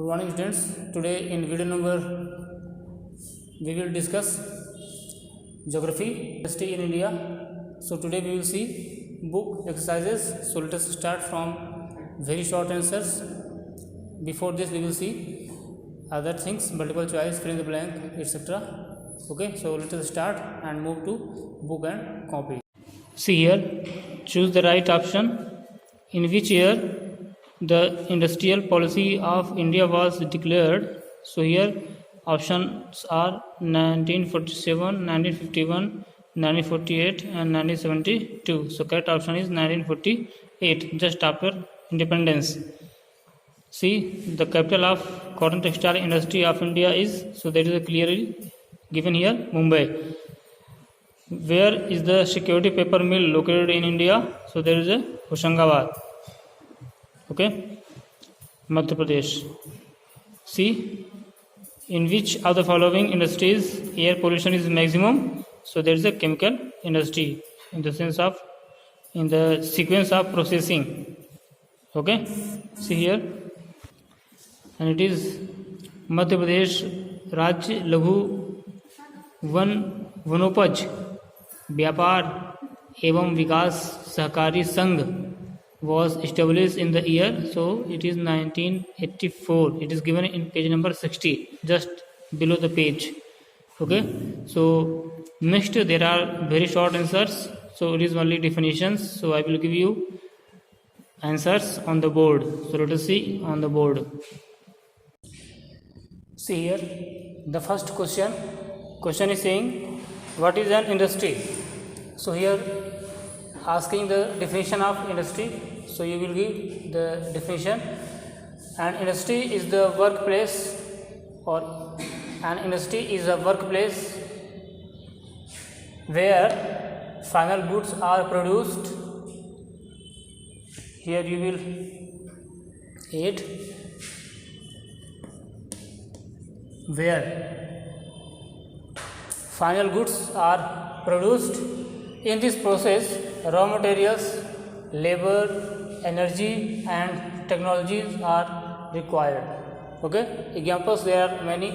Good morning students. Today in video number we will discuss geography history in India. So today we will see book exercises. So let us start from very short answers. Before this we will see other things, multiple choice, fill in the blank, etc. Okay, so let us start and move to book and copy. See here, choose the right option. In which year the industrial policy of India was declared? So here options are 1947, 1951, 1948 and 1972. So correct option is 1948, just after independence. See, the capital of cotton textile industry of India is, so that is clearly given here, Mumbai. Where is the security paper mill located in India? So there is a Hoshangabad. Okay, Madhya Pradesh. See, in which of the following industries air pollution is maximum? So there is a chemical industry in the sense of, in the sequence of processing. Okay, see here, and it is Madhya Pradesh Rajya Laghu वनोपज व्यापार एवं विकास सहकारी संघ was established in the year, so it is 1984. It is given in page number 60, just below the page. Okay, so next there are very short answers, so it is only definitions. So I will give you answers on the board. So let us see on the board. See here, the first question is saying what is an industry? So here asking the definition of industry, so you will give the definition. An industry is the workplace, or an industry is a workplace where final goods are produced. Here you will add where final goods are produced. In this process, raw materials, labor, energy and technologies are required. Okay, examples there are many: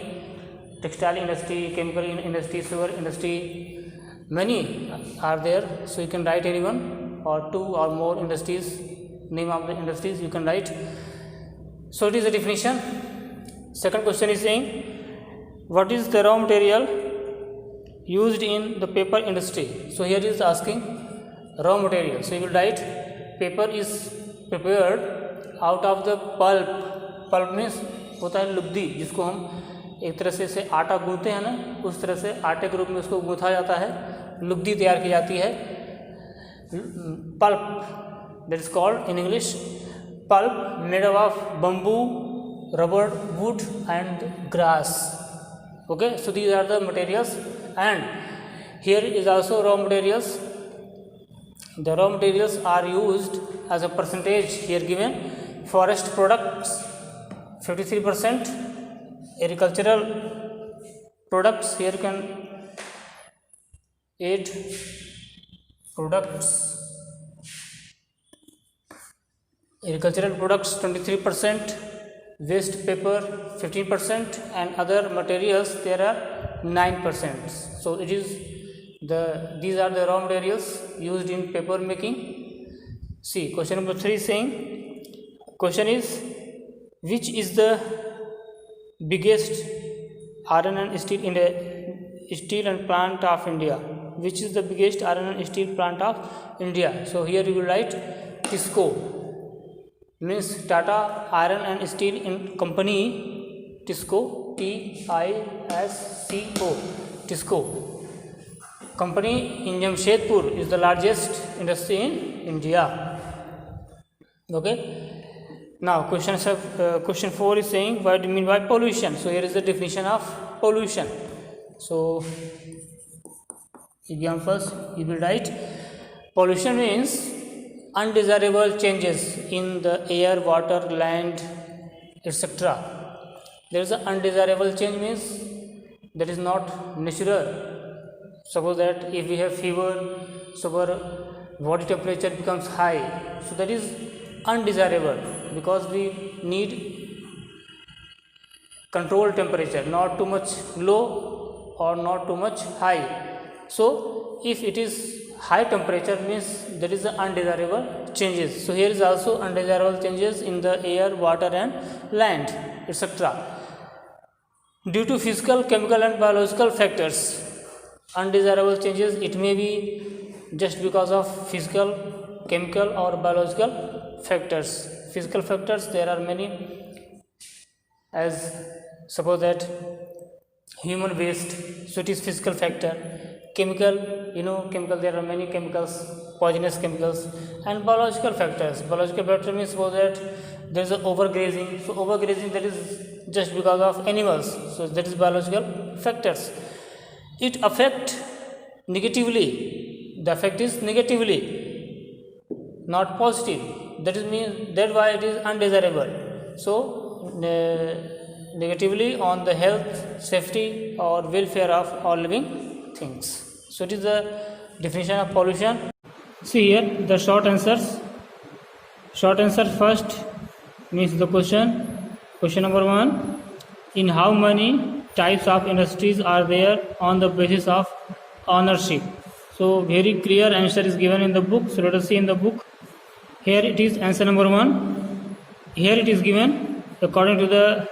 textile industry, chemical industry, sugar industry, many are there. So you can write anyone or two or more industries, name of the industries you can write. So it is a definition. Second question is saying what is the raw material used in the paper industry? So here is asking raw material. So you will write paper is prepared out of the pulp. Pulp means होता है लुगदी, जिसको हम एक तरह से आटा गूंथते हैं ना, उस तरह से आटे के रूप में उसको गूंथा जाता है, लुगदी तैयार की जाती है. Pulp, that is called in English pulp, made of bamboo, rubber, wood and grass. Okay, so these are the materials. And here is also raw materials. The raw materials are used as a percentage here given: forest products 53%, agricultural products, here you can add products, agricultural products 23%, waste paper 15% and other materials there are 9%. So it is these are the raw materials used in paper making. See, question number 3 saying, question is which is the biggest iron and steel and plant of India? Which is the biggest iron and steel plant of India? So here you will write TISCO, means Tata Iron and Steel Company, TISCO, TISCO, TISCO company in Jamshedpur is the largest industry in India. Okay. Now question 4 is saying what do you mean by pollution? So here is the definition of pollution. So examples you will write: pollution means undesirable changes in the air, water, land, etc. There is an undesirable change means that is not natural. Suppose that if we have fever, so our body temperature becomes high, so that is undesirable, because we need control temperature, not too much low or not too much high. So if it is high temperature, means there is undesirable changes. So here is also undesirable changes in the air, water and land, etc. Due to physical, chemical and biological factors. Undesirable changes, it may be just because of physical, chemical or biological factors. Physical factors, there are many, as suppose that human waste, so it is physical factor. Chemical, chemical, there are many chemicals, poisonous chemicals. And biological factors, biological factor means suppose that there is overgrazing. So overgrazing, that is just because of animals, so that is biological factors. It affect negatively, the effect is negatively, not positive. That is mean, that why it is undesirable. So negatively on the health, safety or welfare of all living things. So it is the definition of pollution. See here the short answers. Short answer first means the question number 1, in how many types of industries are there on the basis of ownership? So very clear answer is given in the book. So let us see in the book. Here it is answer number 1. Here it is given according to the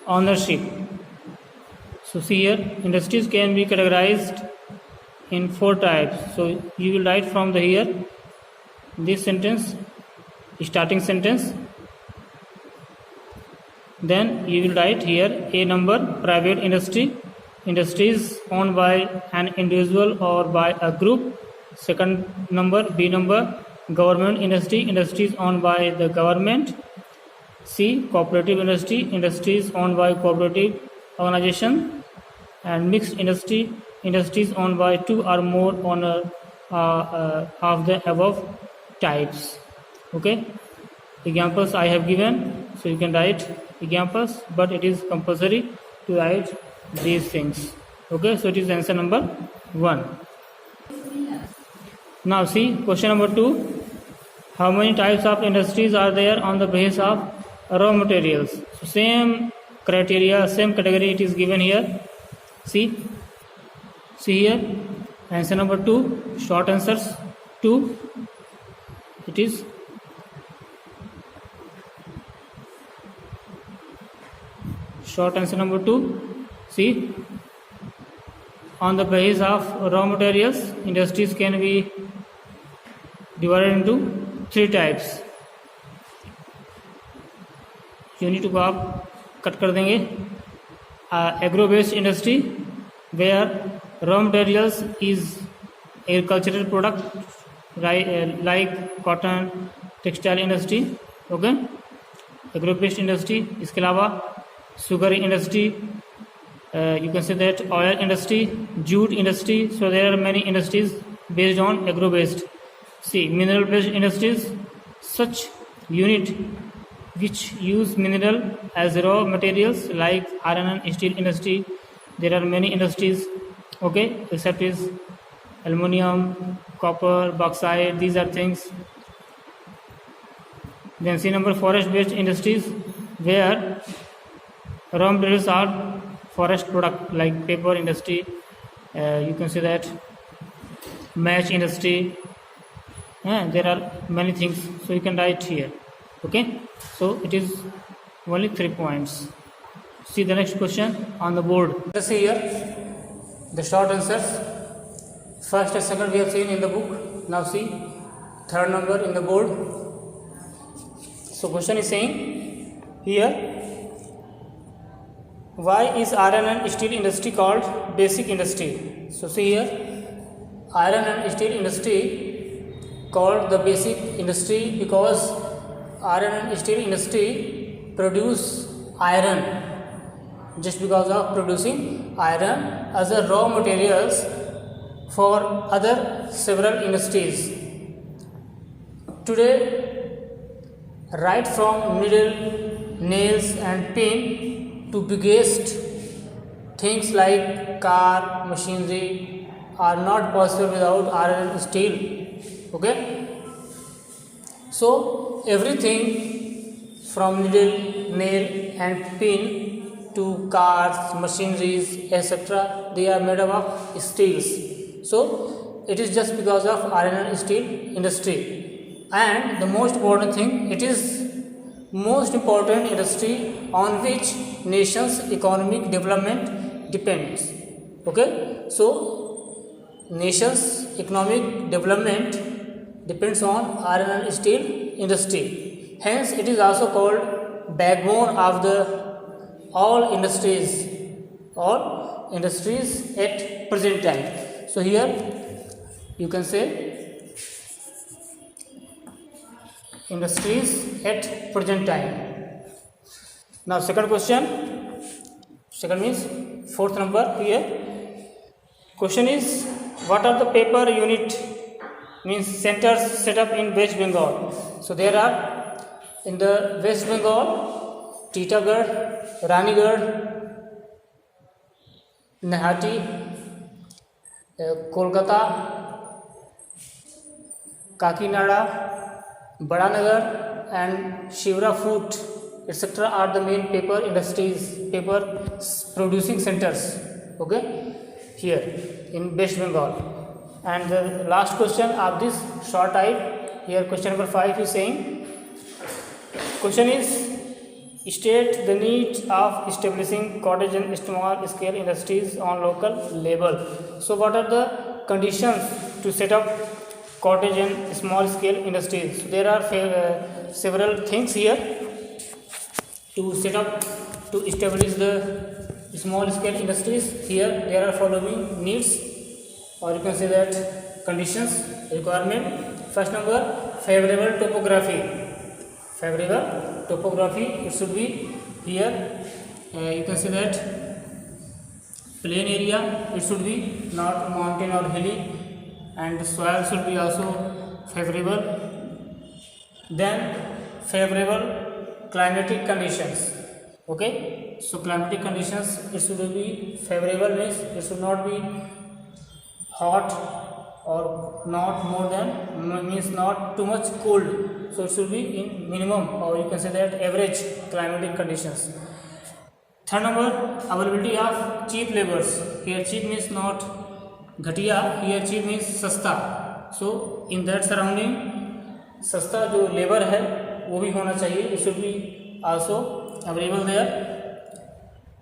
ownership. So see here, industries can be categorized in 4 types. So you will write from the here this sentence, starting sentence. Then you will write here A number, private industry, industries owned by an individual or by a group. Second number, B number, government industry, industries owned by the government. C, cooperative industry, industries owned by cooperative organization. And mixed industry, industries owned by 2 or more owner of the above types. Okay, examples I have given, so you can write examples, but it is compulsory to write these things. Okay, so it is answer number 1. Now see question number 2, how many types of industries are there on the basis of raw materials? So same criteria, same category it is given here. See here answer number 2, short answers 2, it is short answer number 2. See, on the basis of raw materials, industries can be divided into 3 types. Unit को आप cut कर देंगे. Agro based industry, where raw materials is agricultural product like cotton, textile industry. Okay, agro based industry. इसके अलावा sugar industry, you can say that oil industry, jute industry. So there are many industries based on agro based. See, mineral based industries, such unit which use mineral as raw materials like iron and steel industry. There are many industries, okay, except is aluminum, copper, bauxite, these are things. Then C number, forest based industries, where raw materials are forest product like paper industry, you can say that match industry, there are many things, so you can write here. Okay, so it is only 3 points. See the next question on the board. Let us see here the short answers. First and second we have seen in the book. Now see third number in the board. So question is saying here, why is iron and steel industry called basic industry? So see here, iron and steel industry called the basic industry because iron and steel industry produce iron, just because of producing iron as a raw materials for other several industries. Today, right from needle, nails and pin to biggest things like car, machinery are not possible without iron and steel. Okay, so everything from needle, nail and pin to cars, machineries, etc. They are made up of steels. So it is just because of iron and steel industry. And the most important thing, it is most important industry on which nation's economic development depends. Okay, so nation's economic development depends on iron and steel industry. Hence, it is also called backbone of the all industries at present time. So here you can say industries at present time. Now second question, second means fourth number here. Question is, what are the paper unit means centers set up in West Bengal? So there are in the West Bengal, Titagarh, Ranigarh, Nehati, Kolkata, Kakinada, Badanagar and Shivra Food etc. are the main paper industries, paper producing centers. Okay, here in West Bengal. And the last question of this short type, here question number 5 is saying, question is, state the need of establishing cottage and small scale industries on local level. So what are the conditions to set up cottage and small scale industries? So there are several things here to set up, to establish the small scale industries. Here there are following needs, or you can say that conditions, requirement. First number, favorable topography. Favorable topography, it should be here, you can say that plain area, it should be not mountain or hilly, and the soil should be also favorable. Then favorable climatic conditions. Okay, so climatic conditions, it should be favorable, means it should not be hot or not more than, means not too much cold, so it should be in minimum, or you can say that average climatic conditions. Third number, availability of cheap labors. Here cheap means not घटिया, here cheap means सस्ता. So in that surrounding सस्ता जो labor है वो भी होना चाहिए, it should be also available there.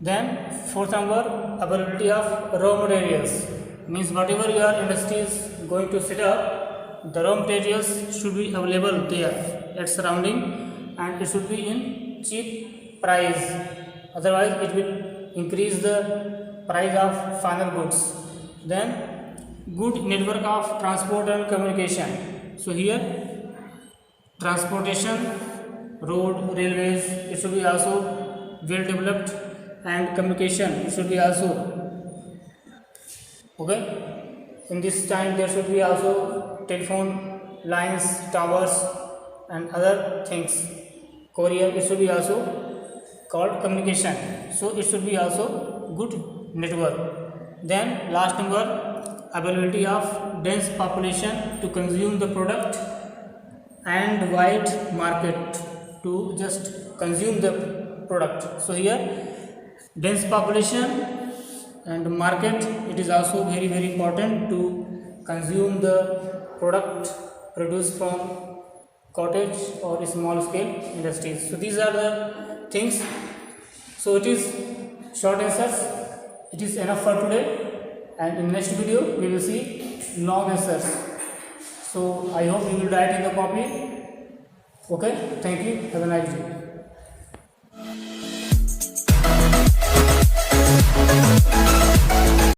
Then fourth number, availability of raw materials, means whatever your industry is going to set up, the raw materials should be available there at surrounding, and it should be in cheap price, otherwise it will increase the price of final goods. Then good network of transport and communication. So here transportation, road, railways, it should be also well developed, and communication, it should be also okay. In this time there should be also telephone lines, towers and other things. Courier, it should be also called communication, so it should be also good network. Then last number, availability of dense population to consume the product and wide market to just consume the product. So here dense population and market, it is also very important to consume the product produced from cottage or small scale industries. So these are the things. So it is short answers, it is enough for today, and in next video we will see long answers. So I hope you will write in the copy. Okay, thank you, have a nice day.